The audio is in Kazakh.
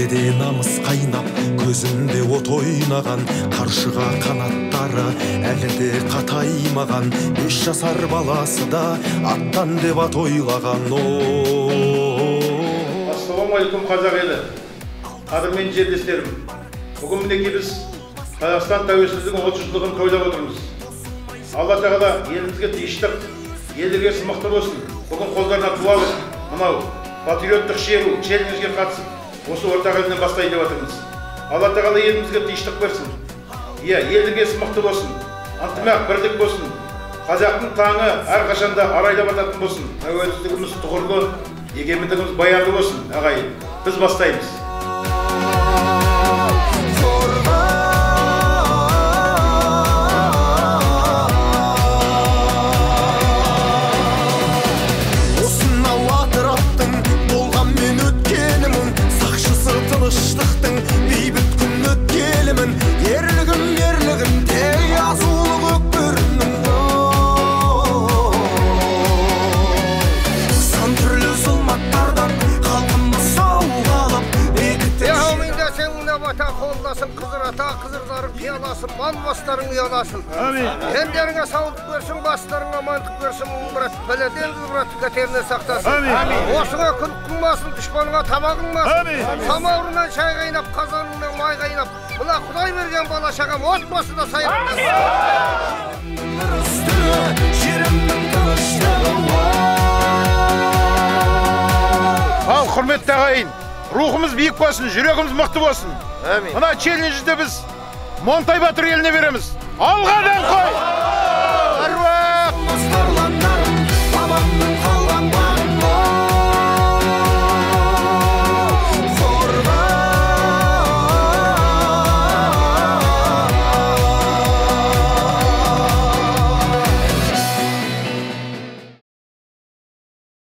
денеде намыс қайнап, көзінде от ойнаған, қаршыға қанаттары әлі де қатаймаған. 5 жасар баласы да аттан деп ат ойлаған. Ассалаумағалейкум қазақ елі, қадірмен жерлестерім. Бүгін мінекей біз Қазақстан тәуелсіздігінің 30 жылдығын тойлап отырмыз. Алла тағала елімізге тыныштық, елдерге мықты болсын. Бүгін қолдарына туалы мынау патриоттық шеру, челленджге қатысып, осы ортақ елінен бастайын деп отырмыз. Алла тағала елімізге тыныштық берсін. Елдерге мықты болсын, ынтымақ, бірлік болсын. Қазақтың таңы әрқашанда арайлап ататын болсын. Тәуелсіздігіміз тұғырлы, егемендігіміз баянды болсын. Ағайын, біз бастаймыз. Kızırların piyalasın, manvasların uyalasın. Ellerine sağlık versin, baslarına mantık versin. Murat belediyen Murat katerine saklasın. Osuna kılık kılmasın, düşmanına tama kılmasın. Samavrunan çay kaynap, kazanından may kaynap. Buna Kuday vergen bala şakam, otması da sayılmaz. Al hürmetli ağayın, ruhumuz büyük olsun, yüreğimiz mıhtı olsun. Mına challenge'de biz Монтай Батыр еліне береміз. Алға дән қой!